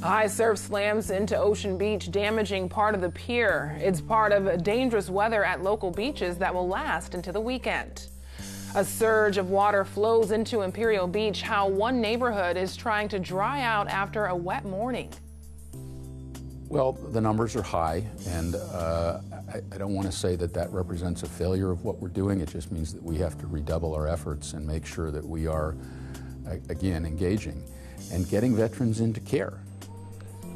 High surf slams into Ocean Beach, damaging part of the pier. It's part of dangerous weather at local beaches that will last into the weekend. A surge of water flows into Imperial Beach. How one neighborhood is trying to dry out after a wet morning. Well, the numbers are high, and I don't want to say that that represents a failure of what we're doing. It just means that we have to redouble our efforts and make sure that we are, again, engaging and getting veterans into care.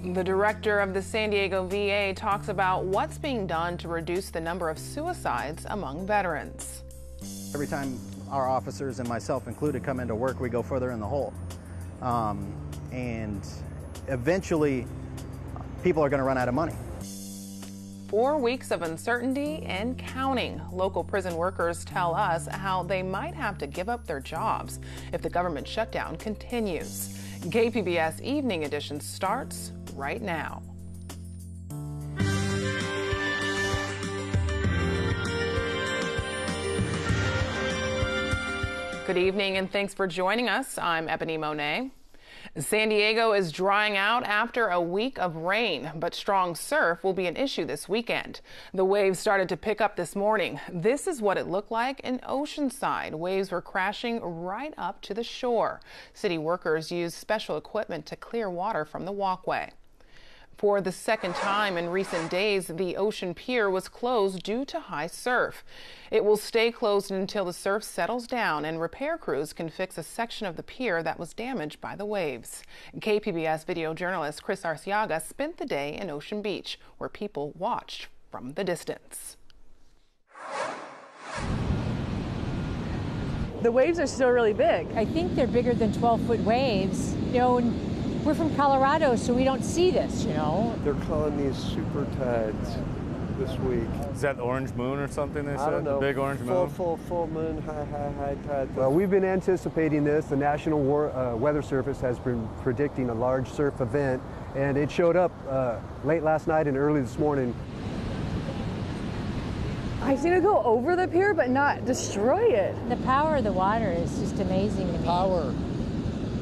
The director of the San Diego VA talks about what's being done to reduce the number of suicides among veterans. Every time our officers, and myself included, come into work, we go further in the hole. And eventually, people are going to run out of money. 4 weeks of uncertainty and counting. Local prison workers tell us how they might have to give up their jobs if the government shutdown continues. KPBS Evening Edition starts right now. Good evening and thanks for joining us. I'm Ebony Monet. San Diego is drying out after a week of rain, but strong surf will be an issue this weekend. The waves started to pick up this morning. This is what it looked like in Oceanside. Waves were crashing right up to the shore. City workers used special equipment to clear water from the walkway. For the second time in recent days, the Ocean Pier was closed due to high surf. It will stay closed until the surf settles down and repair crews can fix a section of the pier that was damaged by the waves. KPBS video journalist Chris Arciaga spent the day in Ocean Beach, where people watched from the distance. The waves are still really big. I think they're bigger than 12-foot waves. You know, we're from Colorado, so we don't see this, you know. They're calling these super tides this week. Is that orange moon or something they said? I don't know. The big orange moon? Full moon, high tide. Well, we've been anticipating this. The National Weather Service has been predicting a large surf event, and it showed up late last night and early this morning. I've seen it go over the pier, but not destroy it. The power of the water is just amazing to me. Power.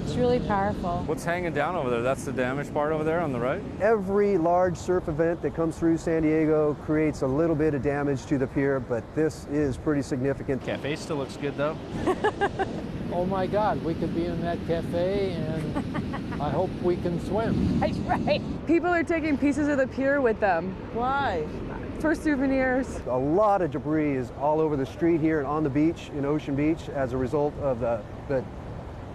It's really powerful. What's hanging down over there? That's the damaged part over there on the right? Every large surf event that comes through San Diego creates a little bit of damage to the pier, but this is pretty significant. Cafe still looks good though. Oh my God, we could be in that cafe and I hope we can swim. That's right. People are taking pieces of the pier with them. Why? For souvenirs. A lot of debris is all over the street here and on the beach in Ocean Beach as a result of the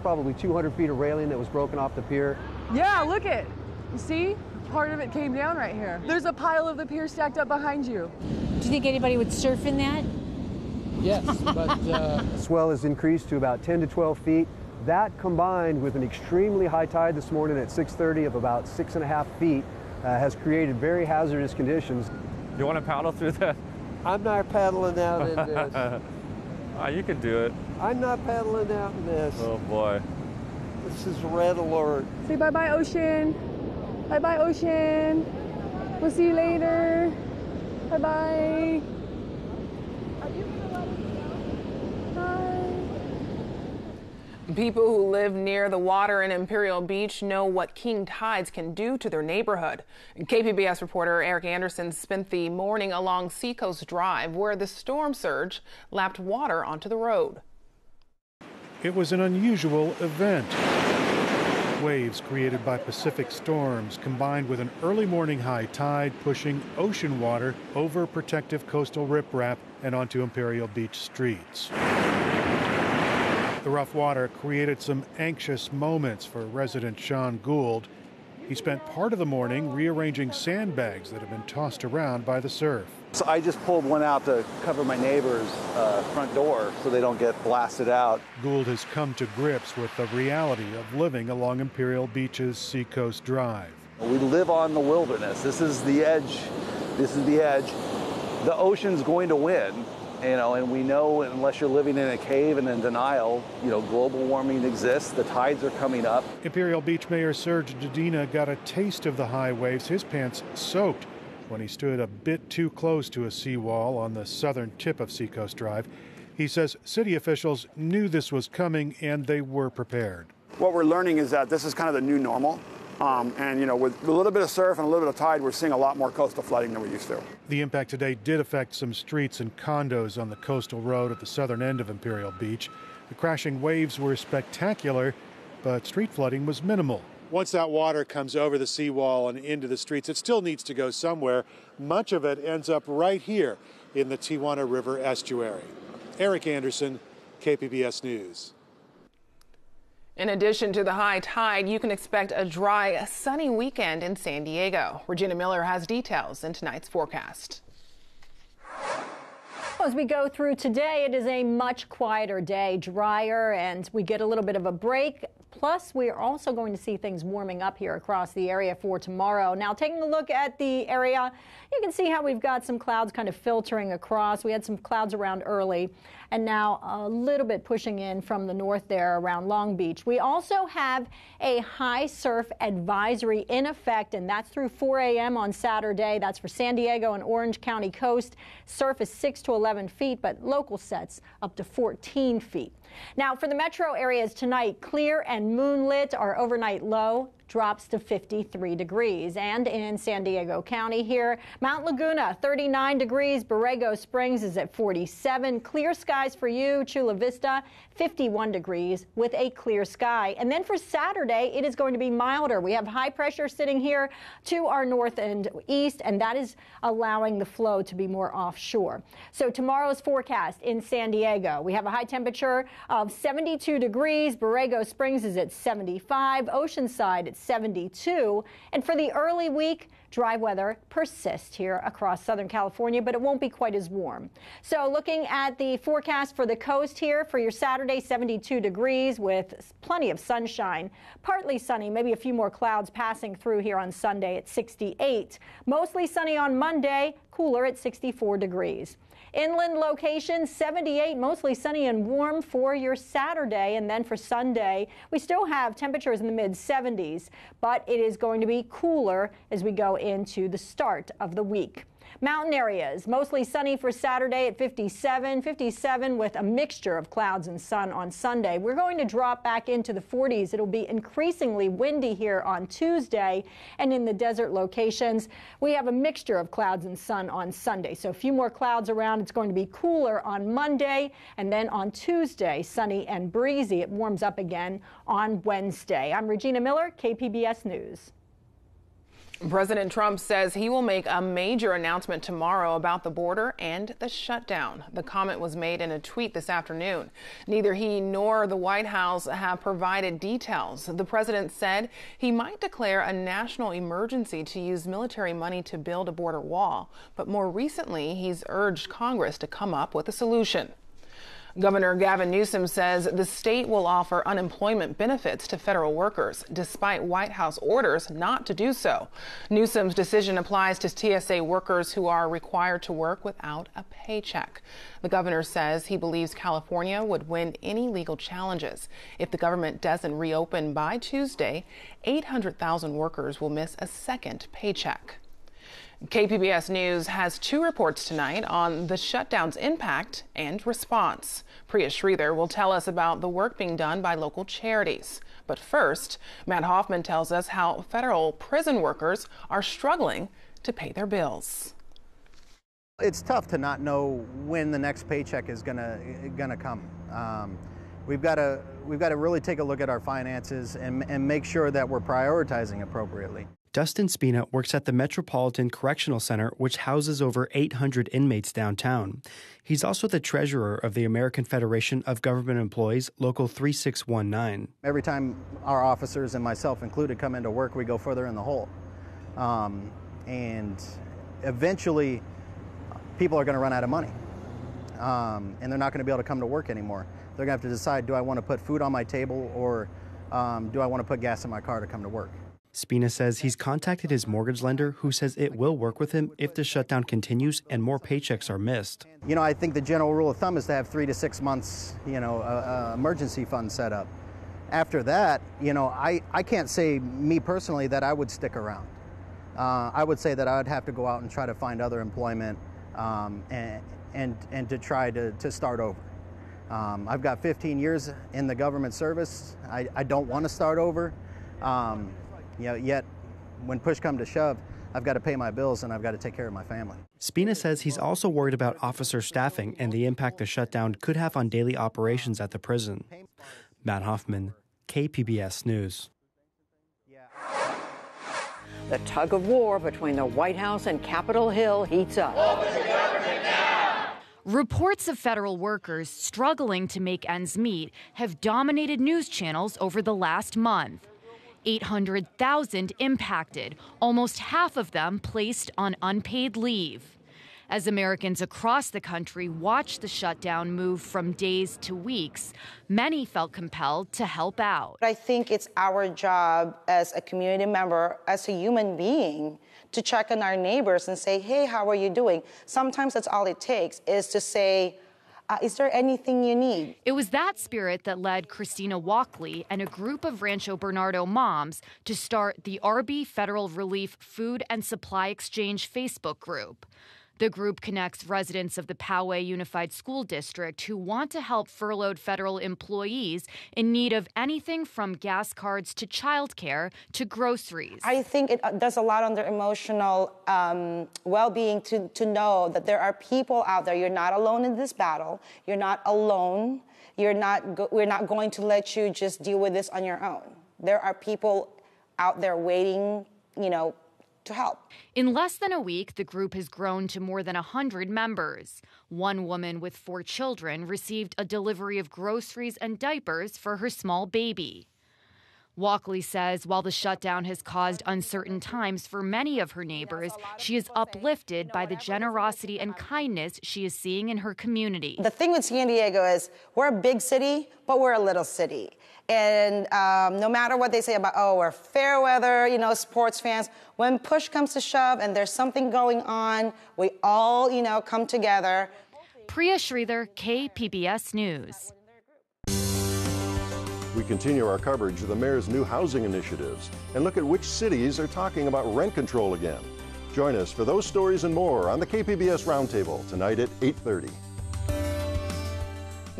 probably 200 feet of railing that was broken off the pier. Yeah, look it. You see? Part of it came down right here. There's a pile of the pier stacked up behind you. Do you think anybody would surf in that? Yes, but Swell has increased to about 10 to 12 feet. That combined with an extremely high tide this morning at 6:30 of about 6.5 feet has created very hazardous conditions. You want to paddle through that? I'm not paddling out in this. You can do it. I'm not paddling out in this. Oh boy. This is red alert. Say bye-bye, ocean. Bye-bye, ocean. We'll see you later. Bye-bye. Are you going to let us go? Bye. People who live near the water in Imperial Beach know what king tides can do to their neighborhood. KPBS reporter Eric Anderson spent the morning along Seacoast Drive, where the storm surge lapped water onto the road. It was an unusual event. Waves created by Pacific storms combined with an early morning high tide pushing ocean water over protective coastal riprap and onto Imperial Beach streets. The rough water created some anxious moments for resident Sean Gould. He spent part of the morning rearranging sandbags that have been tossed around by the surf. So I just pulled one out to cover my neighbor's front door so they don't get blasted out. Gould has come to grips with the reality of living along Imperial Beach's Seacoast Drive. We live on the wilderness. This is the edge. This is the edge. The ocean's going to win. And we know unless you're living in a cave and in denial, global warming exists. The tides are coming up. Imperial Beach Mayor Serge Dedina got a taste of the high waves, his pants soaked, when he stood a bit too close to a seawall on the southern tip of Seacoast Drive. He says city officials knew this was coming and they were prepared. What we're learning is that this is kind of the new normal. And, you know, with a little bit of surf and a little bit of tide, we're seeing a lot more coastal flooding than we used to. The impact today did affect some streets and condos on the coastal road at the southern end of Imperial Beach. The crashing waves were spectacular, but street flooding was minimal. Once that water comes over the seawall and into the streets, it still needs to go somewhere. Much of it ends up right here in the Tijuana River estuary. Eric Anderson, KPBS News. In addition to the high tide, you can expect a dry, sunny weekend in San Diego. Regina Miller has details in tonight's forecast. As we go through today, it is a much quieter day, drier, and we get a little bit of a break. Plus, we are also going to see things warming up here across the area for tomorrow. Now, taking a look at the area, you can see how we've got some clouds kind of filtering across. We had some clouds around early, and now a little bit pushing in from the north there around Long Beach. We also have a high surf advisory in effect, and that's through 4 a.m. on Saturday. That's for San Diego and Orange County coast. Surf is 6 to 11 feet, but local sets up to 14 feet. Now, for the metro areas tonight, clear and moonlit. Our overnight low drops to 53 degrees. And in San Diego County here, Mount Laguna, 39 degrees. Borrego Springs is at 47. Clear skies for you. Chula Vista, 51 degrees with a clear sky. And then for Saturday, it is going to be milder. We have high pressure sitting here to our north and east, and that is allowing the flow to be more offshore. So tomorrow's forecast in San Diego, we have a high temperature of 72 degrees. Borrego Springs is at 75. Oceanside at 72. And for the early week, dry weather persists here across Southern California, but it won't be quite as warm. So looking at the forecast for the coast here for your Saturday, 72 degrees with plenty of sunshine. Partly sunny, maybe a few more clouds passing through here on Sunday at 68. Mostly sunny on Monday, cooler at 64 degrees. Inland locations, 78, mostly sunny and warm for your Saturday. And then for Sunday, we still have temperatures in the mid-70s, but it is going to be cooler as we go into the start of the week. Mountain areas, mostly sunny for Saturday at 57 with a mixture of clouds and sun on Sunday. We're going to drop back into the 40s. It'll be increasingly windy here on Tuesday, and in the desert locations, we have a mixture of clouds and sun on Sunday. So a few more clouds around. It's going to be cooler on Monday, and then on Tuesday, sunny and breezy. It warms up again on Wednesday. I'm Regina Miller, KPBS News. President Trump says he will make a major announcement tomorrow about the border and the shutdown. The comment was made in a tweet this afternoon. Neither he nor the White House have provided details. The president said he might declare a national emergency to use military money to build a border wall, but more recently he's urged Congress to come up with a solution. Governor Gavin Newsom says the state will offer unemployment benefits to federal workers, despite White House orders not to do so. Newsom's decision applies to TSA workers who are required to work without a paycheck. The governor says he believes California would win any legal challenges. If the government doesn't reopen by Tuesday, 800,000 workers will miss a second paycheck. KPBS News has two reports tonight on the shutdown's impact and response. Priya Sridhar will tell us about the work being done by local charities. But first, Matt Hoffman tells us how federal prison workers are struggling to pay their bills. It's tough to not know when the next paycheck is gonna come. We've got to really take a look at our finances and make sure that we're prioritizing appropriately. Dustin Spina works at the Metropolitan Correctional Center, which houses over 800 inmates downtown. He's also the treasurer of the American Federation of Government Employees, Local 3619. Every time our officers, and myself included, come into work, we go further in the hole. And eventually, people are going to run out of money. And they're not going to be able to come to work anymore. They're going to have to decide, do I want to put food on my table, or do I want to put gas in my car to come to work? Spina says he's contacted his mortgage lender, who says it will work with him if the shutdown continues and more paychecks are missed. You know, I think the general rule of thumb is to have 3 to 6 months, emergency fund set up. After that, I can't say, me personally, that I would stick around. I would say that I would have to go out and try to find other employment and to try to start over. I've got 15 years in the government service. I don't want to start over. Yet when push comes to shove, I've got to pay my bills and I've got to take care of my family. Spina says he's also worried about officer staffing and the impact the shutdown could have on daily operations at the prison. Matt Hoffman, KPBS News. The tug of war between the White House and Capitol Hill heats up. Reports of federal workers struggling to make ends meet have dominated news channels over the last month. 800,000 impacted, almost half of them placed on unpaid leave. As Americans across the country watched the shutdown move from days to weeks, many felt compelled to help out. I think it's our job as a community member, as a human being, to check on our neighbors and say, hey, how are you doing? Sometimes that's all it takes, is to say, is there anything you need? It was that spirit that led Christina Walkley and a group of Rancho Bernardo moms to start the RB Federal Relief Food and Supply Exchange Facebook group. The group connects residents of the Poway Unified School District who want to help furloughed federal employees in need of anything from gas cards to childcare to groceries. I think it does a lot on their emotional well-being to know that there are people out there. You're not alone in this battle. You're not alone. We're not going to let you just deal with this on your own. There are people out there waiting, to help. In less than a week, the group has grown to more than 100 members. One woman with 4 children received a delivery of groceries and diapers for her small baby. Walkley says while the shutdown has caused uncertain times for many of her neighbors, she is uplifted by the generosity and kindness she is seeing in her community. The thing with San Diego is we're a big city, but we're a little city. And no matter what they say about, we're fair weather, sports fans, when push comes to shove and there's something going on, we all, come together. Priya Sridhar, KPBS News. We continue our coverage of the mayor's new housing initiatives and look at which cities are talking about rent control again. Join us for those stories and more on the KPBS Roundtable tonight at 8:30.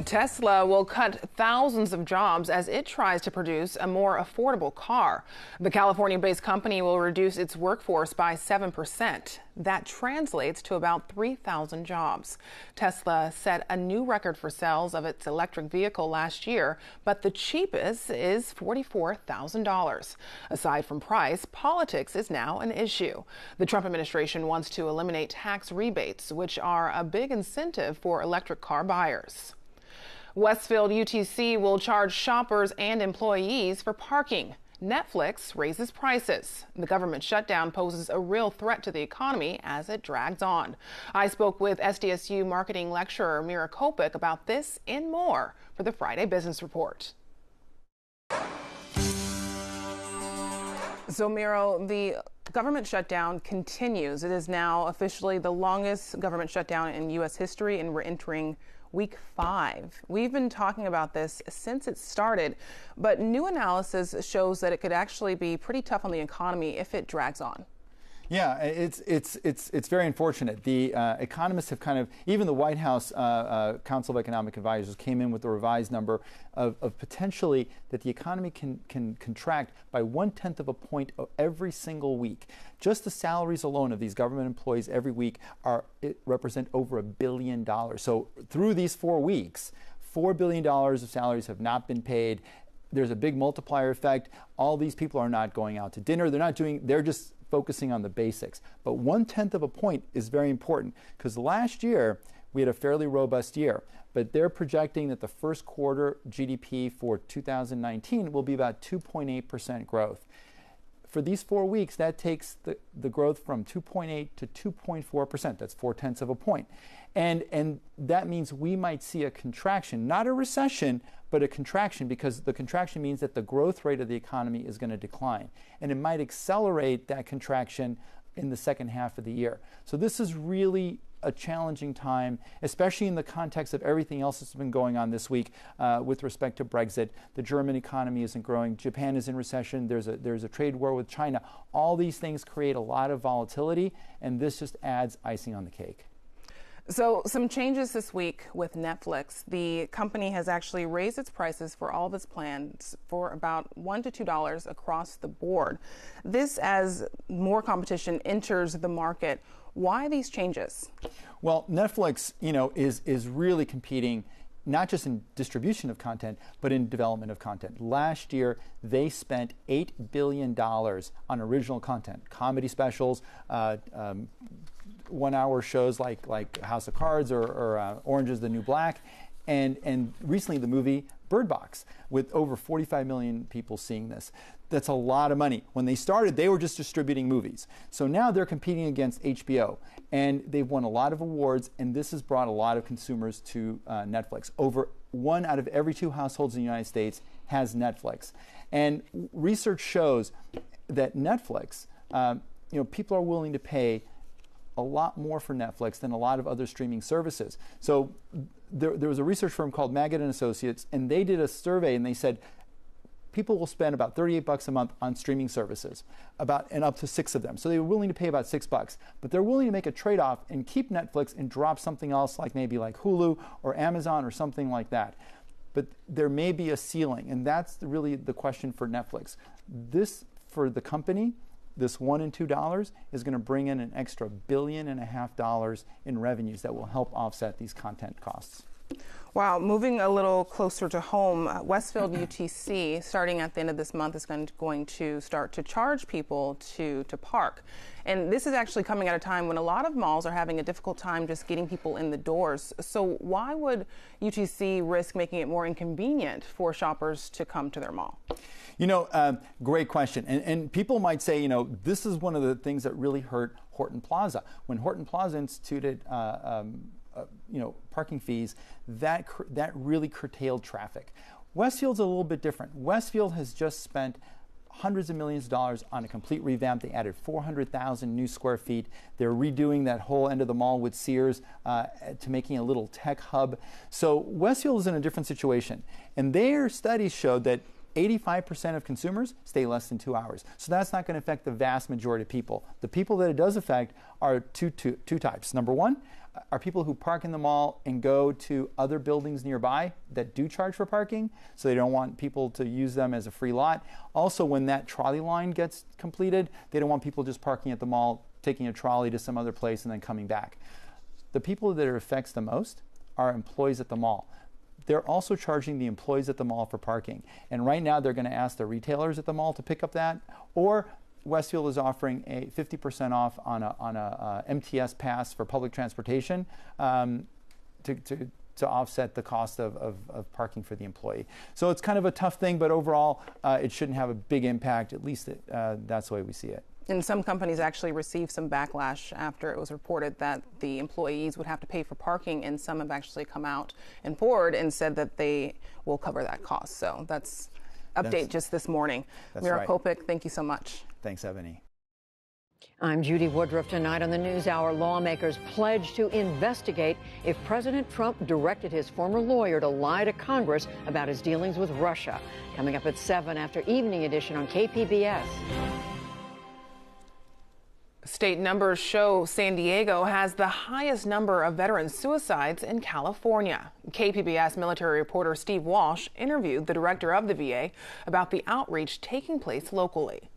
Tesla will cut thousands of jobs as it tries to produce a more affordable car. The California-based company will reduce its workforce by 7%. That translates to about 3,000 jobs. Tesla set a new record for sales of its electric vehicle last year, but the cheapest is $44,000. Aside from price, politics is now an issue. The Trump administration wants to eliminate tax rebates, which are a big incentive for electric car buyers. Westfield UTC will charge shoppers and employees for parking. Netflix raises prices. The government shutdown poses a real threat to the economy as it drags on. I spoke with SDSU marketing lecturer Mira Kopik about this and more for the Friday Business Report. So, Miro, the government shutdown continues. It is now officially the longest government shutdown in U.S. history, and we're entering week 5. We've been talking about this since it started, but new analysis shows that it could actually be pretty tough on the economy if it drags on. Yeah, it's very unfortunate. The economists have kind of, even the White House Council of Economic Advisors came in with a revised number of potentially that the economy can contract by 1/10 of a point every single week. Just the salaries alone of these government employees every week represent over $1 billion. So through these 4 weeks, $4 billion of salaries have not been paid. There's a big multiplier effect. All these people are not going out to dinner. They're just focusing on the basics. But 1/10 of a point is very important because last year we had a fairly robust year, but they're projecting that the first quarter GDP for 2019 will be about 2.8% growth. For these 4 weeks, that takes the growth from 2.8 to 2.4%. That's 0.4 of a point. And that means we might see a contraction, not a recession, but a contraction, because the contraction means that the growth rate of the economy is going to decline. And it might accelerate that contraction in the second half of the year. So this is really a challenging time, especially in the context of everything else that's been going on this week with respect to Brexit. The German economy isn't growing. Japan is in recession. There's a trade war with China. All these things create a lot of volatility, and this just adds icing on the cake. So some changes this week with Netflix. The company has actually raised its prices for all of its plans for about $1 to $2 across the board. This as more competition enters the market. Why these changes? Well, Netflix, is really competing not just in distribution of content, but in development of content. Last year, they spent $8 billion on original content, comedy specials, 1 hour shows like House of Cards or Orange is the New Black, and recently the movie Bird Box, with over 45 million people seeing this. That's a lot of money. When they started, they were just distributing movies. So now they're competing against HBO, and they've won a lot of awards, and this has brought a lot of consumers to Netflix. Over 1 out of every 2 households in the United States has Netflix. And research shows that Netflix, people are willing to pay a lot more for Netflix than a lot of other streaming services. So there was a research firm called Magid and Associates, and they did a survey, and they said people will spend about $38 a month on streaming services, and up to 6 of them. So they were willing to pay about $6, but they're willing to make a trade-off and keep Netflix and drop something else, like maybe like Hulu or Amazon or something like that. But there may be a ceiling, and that's really the question for Netflix. This, for the company, this $1 and $2 is going to bring in an extra $1.5 billion in revenues that will help offset these content costs. Wow, moving a little closer to home, Westfield UTC, starting at the end of this month, is going to start to charge people to park. And this is actually coming at a time when a lot of malls are having a difficult time just getting people in the doors. So why would UTC risk making it more inconvenient for shoppers to come to their mall? Great question. And people might say, this is one of the things that really hurt Horton Plaza. When Horton Plaza instituted parking fees, that really curtailed traffic. Westfield's a little bit different. Westfield has just spent hundreds of millions of dollars on a complete revamp. They added 400,000 new square feet. They're redoing that whole end of the mall with Sears to making a little tech hub. So Westfield is in a different situation. And their studies showed that 85% of consumers stay less than 2 hours. So that's not going to affect the vast majority of people. The people that it does affect are two types. Number one are people who park in the mall and go to other buildings nearby that do charge for parking, so they don't want people to use them as a free lot. Also, when that trolley line gets completed, they don't want people just parking at the mall, taking a trolley to some other place and then coming back. The people that it affects the most are employees at the mall. They're also charging the employees at the mall for parking. And right now they're going to ask the retailers at the mall to pick up that, or Westfield is offering a 50% off on a MTS pass for public transportation to offset the cost of parking for the employee. So it's kind of a tough thing, but overall it shouldn't have a big impact. At least that's the way we see it. And some companies actually received some backlash after it was reported that the employees would have to pay for parking, and some have actually come out and forward and said that they will cover that cost. So that's just this morning. Mira right. Kopik, thank you so much. Thanks, Ebony. I'm Judy Woodruff. Tonight on the NewsHour, lawmakers pledge to investigate if President Trump directed his former lawyer to lie to Congress about his dealings with Russia. Coming up at 7 after Evening Edition on KPBS. State numbers show San Diego has the highest number of veteran suicides in California. KPBS military reporter Steve Walsh interviewed the director of the VA about the outreach taking place locally.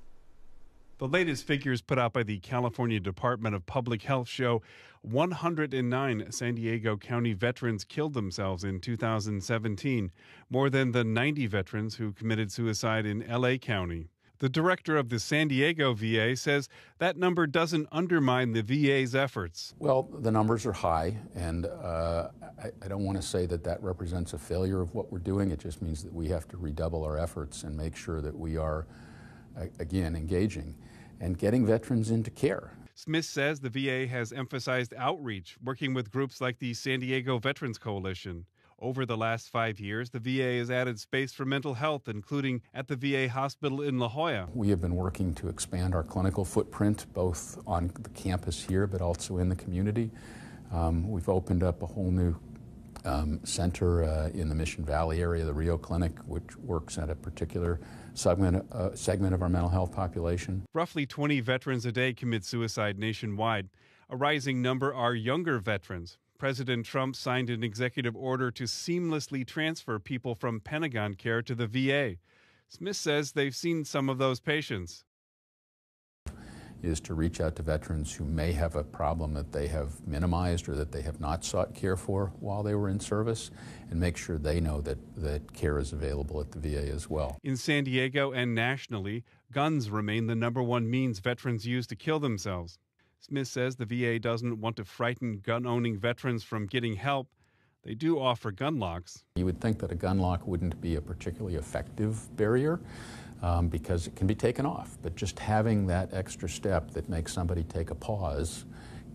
The latest figures put out by the California Department of Public Health show 109 San Diego County veterans killed themselves in 2017, more than the 90 veterans who committed suicide in LA County. The director of the San Diego VA says that number doesn't undermine the VA's efforts. Well, the numbers are high, and I don't want to say that represents a failure of what we're doing. It just means that we have to redouble our efforts and make sure that we are, again, engaging and getting veterans into care. Smith says the VA has emphasized outreach, working with groups like the San Diego Veterans Coalition. Over the last 5 years, the VA has added space for mental health, including at the VA hospital in La Jolla. We have been working to expand our clinical footprint, both on the campus here, but also in the community. We've opened up a whole new center in the Mission Valley area, the Rio Clinic, which works at a particular segment of our mental health population. Roughly 20 veterans a day commit suicide nationwide. A rising number are younger veterans. President Trump signed an executive order to seamlessly transfer people from Pentagon care to the VA. Smith says they've seen some of those patients. Is to reach out to veterans who may have a problem that they have minimized or that they have not sought care for while they were in service, and make sure they know that care is available at the VA as well. In San Diego and nationally, guns remain the #1 means veterans use to kill themselves. Smith says the VA doesn't want to frighten gun-owning veterans from getting help. They do offer gun locks. You would think that a gun lock wouldn't be a particularly effective barrier because it can be taken off. But just having that extra step that makes somebody take a pause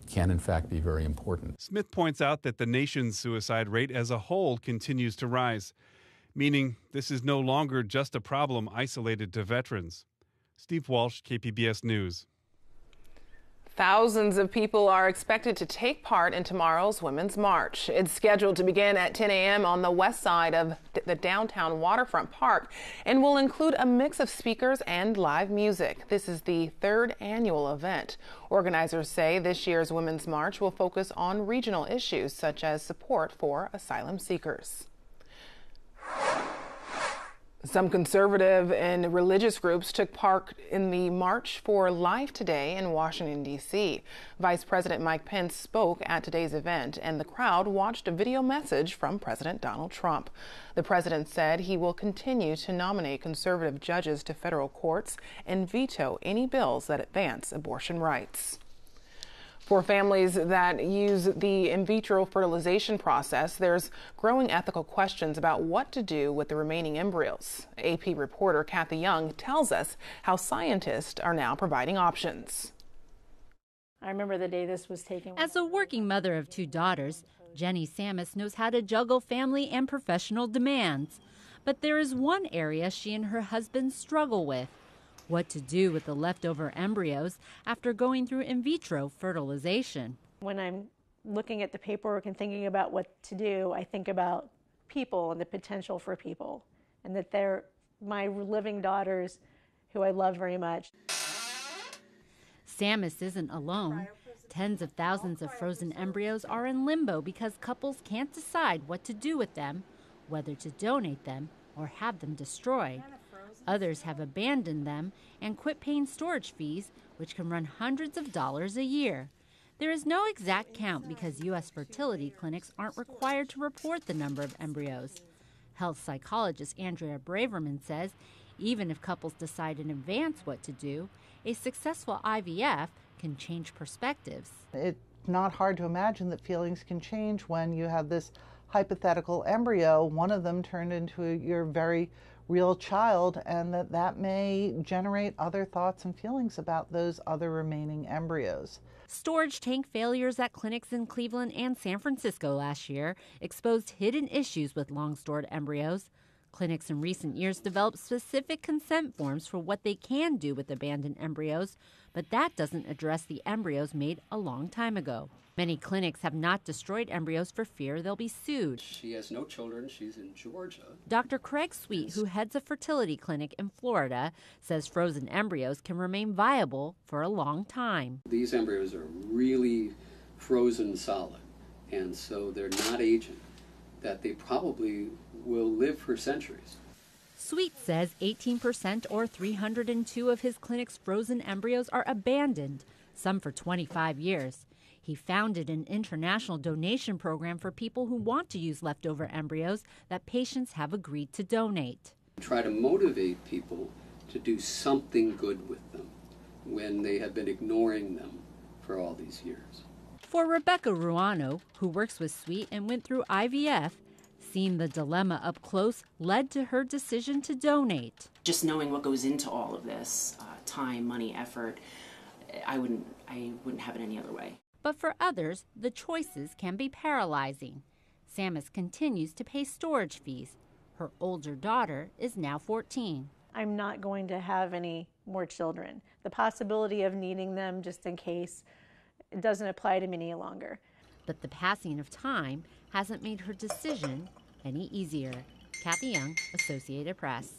can in fact be very important. Smith points out that the nation's suicide rate as a whole continues to rise, meaning this is no longer just a problem isolated to veterans. Steve Walsh, KPBS News. Thousands of people are expected to take part in tomorrow's Women's March. It's scheduled to begin at 10 a.m. on the west side of the downtown waterfront park and will include a mix of speakers and live music. This is the 3rd annual event. Organizers say this year's Women's March will focus on regional issues such as support for asylum seekers. Some conservative and religious groups took part in the March for Life today in Washington, D.C. Vice President Mike Pence spoke at today's event, and the crowd watched a video message from President Donald Trump. The president said he will continue to nominate conservative judges to federal courts and veto any bills that advance abortion rights. For families that use the in vitro fertilization process, there's growing ethical questions about what to do with the remaining embryos. AP reporter Kathy Young tells us how scientists are now providing options. I remember the day this was taken. As a working mother of 2 daughters, Jenny Samus knows how to juggle family and professional demands. But there is one area she and her husband struggle with: what to do with the leftover embryos after going through in vitro fertilization. When I'm looking at the paperwork and thinking about what to do, I think about people and the potential for people, and that they're my living daughters who I love very much. Samus isn't alone. Tens of thousands of frozen embryos are in limbo because couples can't decide what to do with them, whether to donate them or have them destroyed. Others have abandoned them and quit paying storage fees, which can run hundreds of dollars a year. There is no exact count because U.S. fertility clinics aren't required to report the number of embryos. Health psychologist Andrea Braverman says even if couples decide in advance what to do, a successful IVF can change perspectives. It's not hard to imagine that feelings can change when you have this hypothetical embryo, one of them turned into your very real child, and that may generate other thoughts and feelings about those other remaining embryos. Storage tank failures at clinics in Cleveland and San Francisco last year exposed hidden issues with long-stored embryos. Clinics in recent years developed specific consent forms for what they can do with abandoned embryos, but that doesn't address the embryos made a long time ago. Many clinics have not destroyed embryos for fear they'll be sued. She has no children. She's in Georgia. Dr. Craig Sweet, who heads a fertility clinic in Florida, says frozen embryos can remain viable for a long time. These embryos are really frozen solid, and so they're not aging, that they probably will live for centuries. Sweet says 18% or 302 of his clinic's frozen embryos are abandoned, some for 25 years. He founded an international donation program for people who want to use leftover embryos that patients have agreed to donate. Try to motivate people to do something good with them when they have been ignoring them for all these years. For Rebecca Ruano, who works with Sweet and went through IVF, seeing the dilemma up close led to her decision to donate. Just knowing what goes into all of this, time, money, effort, I wouldn't have it any other way. But for others, the choices can be paralyzing. Samus continues to pay storage fees. Her older daughter is now 14. I'm not going to have any more children. The possibility of needing them just in case, it doesn't apply to me any longer. But the passing of time hasn't made her decision any easier. Kathy Young, Associated Press.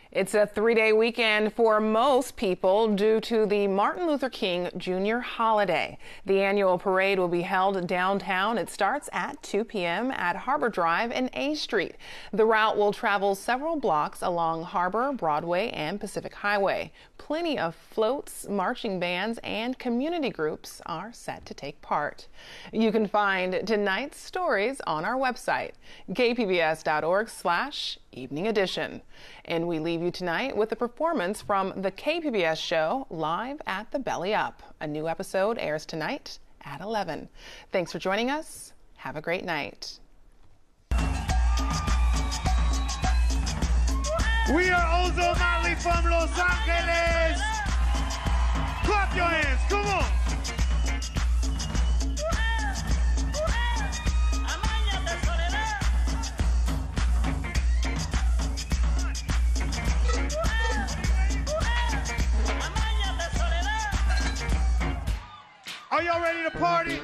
It's a 3-day weekend for most people due to the Martin Luther King Jr. holiday. The annual parade will be held downtown. It starts at 2 p.m. at Harbor Drive and A Street. The route will travel several blocks along Harbor, Broadway, and Pacific Highway. Plenty of floats, marching bands, and community groups are set to take part. You can find tonight's stories on our website, kpbs.org/evening edition. And we leave you tonight with a performance from the KPBS show Live at the Belly Up. A new episode airs tonight at 11. Thanks for joining us. Have a great night. We are Ozo Motley from Los Angeles. Clap your hands, come on. Are y'all ready to party?